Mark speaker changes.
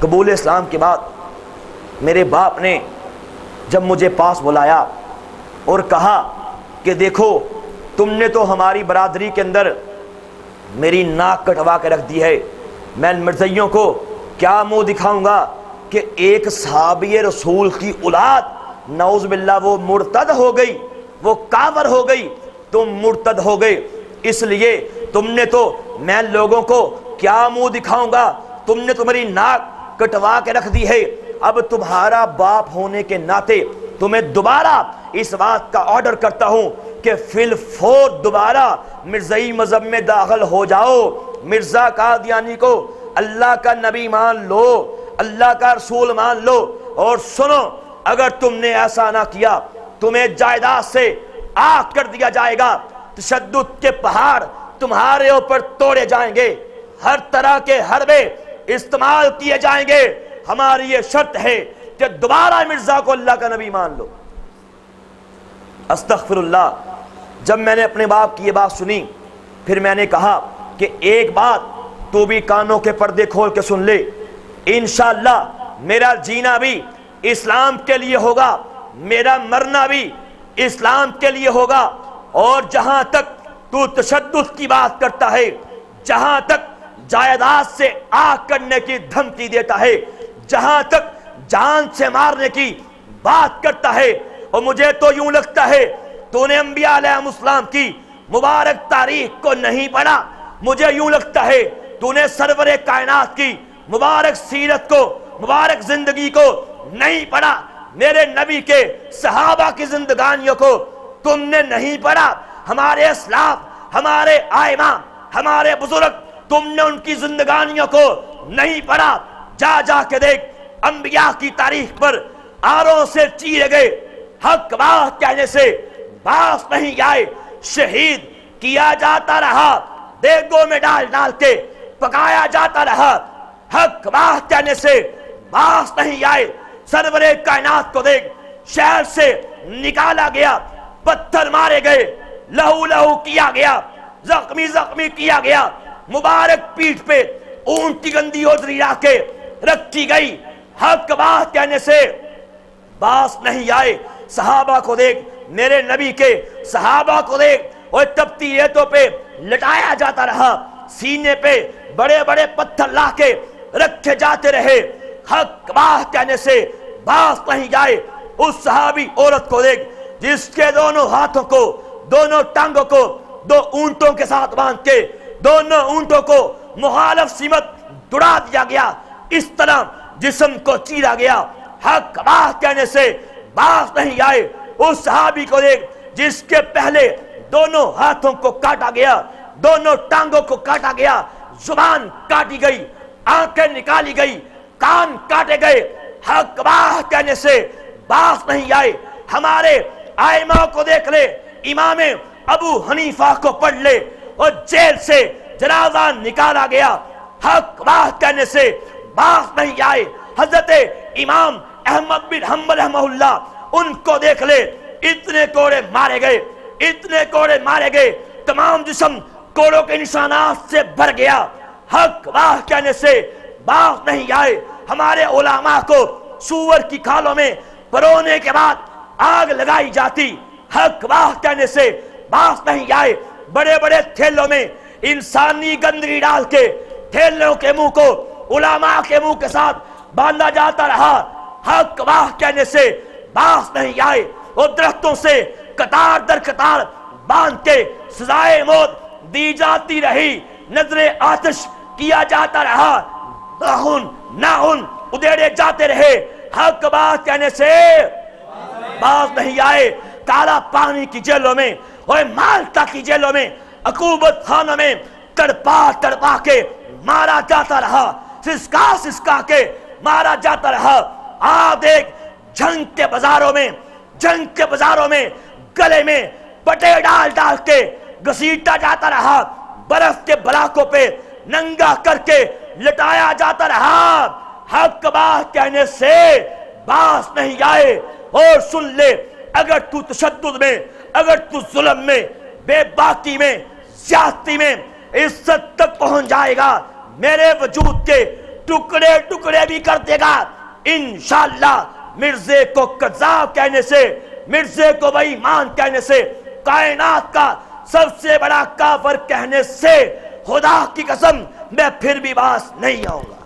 Speaker 1: قبول اسلام کے بعد میرے باپ نے جب مجھے پاس بلایا اور کہا کہ دیکھو تم نے تو ہماری برادری کے اندر میری ناک کٹوا کے رکھ دی ہے، میں مرزائیوں کو کیا منہ دکھاؤں گا کہ ایک صحابی رسول کی اولاد نعوذ باللہ وہ مرتد ہو گئی، وہ کافر ہو گئی، تم مرتد ہو گئے، اس لیے تم نے تو میں لوگوں کو کیا منہ دکھاؤں گا، تم نے تو میری ناک کٹوا کے رکھ دی ہے۔ اب تمہارا باپ ہونے کے ناطے تمہیں دوبارہ اس بات کا آرڈر کرتا ہوں کہ فی الفور دوبارہ مرزائی مذہب میں داخل ہو جاؤ، مرزا قادیانی کو اللہ کا نبی مان لو، اللہ کا رسول مان لو، اور سنو اگر تم نے ایسا نہ کیا تمہیں جائیداد سے آگ کر دیا جائے گا، تشدد کے پہاڑ تمہارے اوپر توڑے جائیں گے، ہر طرح کے حربے استعمال کیے جائیں گے، ہماری یہ شرط ہے کہ دوبارہ مرزا کو اللہ کا نبی مان لو۔ استغفر اللہ۔ جب میں نے اپنے باپ کی یہ بات سنی پھر میں نے کہا کہ ایک بات تو بھی کانوں کے پردے کھول کے سن لے، انشاءاللہ میرا جینا بھی اسلام کے لیے ہوگا، میرا مرنا بھی اسلام کے لیے ہوگا، اور جہاں تک تو تشدد کی بات کرتا ہے، جہاں تک جائیداد سے آگ کرنے کی دھمکی دیتا ہے، جہاں تک جان سے مارنے کی بات کرتا ہے، اور مجھے تو یوں لگتا ہے تو نے انبیاء علیہ السلام کی مبارک تاریخ کو نہیں پڑھا، مجھے یوں لگتا ہے تو نے سرور کائنات کی مبارک سیرت کو، مبارک زندگی کو نہیں پڑھا، میرے نبی کے صحابہ کی زندگانیوں کو تم نے نہیں پڑھا، ہمارے اسلاف، ہمارے آئمہ، ہمارے بزرگ، تم نے ان کی زندگانیوں کو نہیں پڑھا۔ جا جا کے دیکھ انبیاء کی تاریخ پر آروں سے چیرے گئے، حق بات کہنے سے باز نہیں آئے، شہید کیا جاتا رہا، دیگوں میں ڈال ڈال کے پکایا جاتا رہا، حق بات کہنے سے باز نہیں آئے۔ سرور کائنات کو دیکھ، شہر سے نکالا گیا، پتھر مارے گئے، لہو لہو کیا گیا، زخمی زخمی کیا گیا، مبارک پیٹھ پہ اونٹ کی گندی اوزری لا کے رکھی گئی، حق بات کہنے سے باز نہیں آئے۔ صحابہ کو دیکھ، میرے نبی کے صحابہ کو دیکھ، اور تپتی ریتوں پہ لٹایا جاتا رہا، سینے پہ بڑے بڑے پتھر لا کے رکھے جاتے رہے، حق بات کہنے سے باز نہیں آئے۔ اس صحابی عورت کو دیکھ جس کے دونوں ہاتھوں کو، دونوں ٹانگوں کو دو اونٹوں کے ساتھ باندھ کے دونوں اونٹوں کو مخالف سمت دوڑا دیا گیا، اس طرح جسم کو چیرا گیا، حق بات کہنے سے باز نہیں آئے۔ اس صحابی کو دیکھ جس کے پہلے دونوں ہاتھوں کو کاٹا گیا، دونوں ٹانگوں کو کاٹا گیا، زبان کاٹی گئی، آنکھیں نکالی گئی، کان کاٹے گئے، حق بات کہنے سے باز نہیں آئے۔ ہمارے آئمہ کو دیکھ لے، امام ابو حنیفہ کو پڑھ لے، اور جیل سے جنازہ نکالا گیا، حق بات کہنے سے باز نہیں آئے۔ حضرت امام احمد بن حنبل رحمہ اللہ، ان کو دیکھ لے، اتنے کوڑے مارے گئے، اتنے کوڑے مارے گئے، تمام جسم کوڑوں کے نشانات سے بھر گیا، حق بات کہنے سے باز نہیں آئے۔ ہمارے علماء کو سور کی کھالوں میں پرونے کے بعد آگ لگائی جاتی، حق بات کہنے سے باز نہیں آئے۔ بڑے بڑے تھیلوں میں انسانی گندگی ڈال کے تھیلوں کے منہ کو علماء کے منہ کے ساتھ باندھا جاتا رہا، حق بات کہنے سے باز نہیں آئے۔ اور درختوں سے قطار در قطار باندھ کے سزائے موت دی جاتی رہی، نظر آتش کیا جاتا رہا، ناخن ادھیڑے جاتے رہے، حق بات کہنے سے باز نہیں آئے۔ کالا پانی کی جیلوں میں اور مالٹا کی جیلوں میں، عقوبت خانوں میں تڑپا تڑپا کے مارا جاتا رہا، سسکا سسکا کے مارا جاتا رہا۔ آپ دیکھ جنگ کے بازاروں میں، جنگ کے بازاروں میں گلے میں پٹے ڈال ڈال کے گھسیٹا جاتا رہا، برف کے بلاکوں پہ ننگا کر کے لٹایا جاتا رہا، حق بات کہنے سے باز نہیں آئے۔ اور سن لے، اگر تو تشدد میں، اگر تو ظلم میں، بے باکی میں، زیادتی میں عزت تک پہنچ جائے گا، میرے وجود کے ٹکڑے ٹکڑے بھی کر دے گا. انشاءاللہ مرزے کو کذاب کہنے سے، مرزے کو بے ایمان کہنے سے، کائنات کا سب سے بڑا کافر کہنے سے خدا کی قسم میں پھر بھی باز نہیں آؤں گا.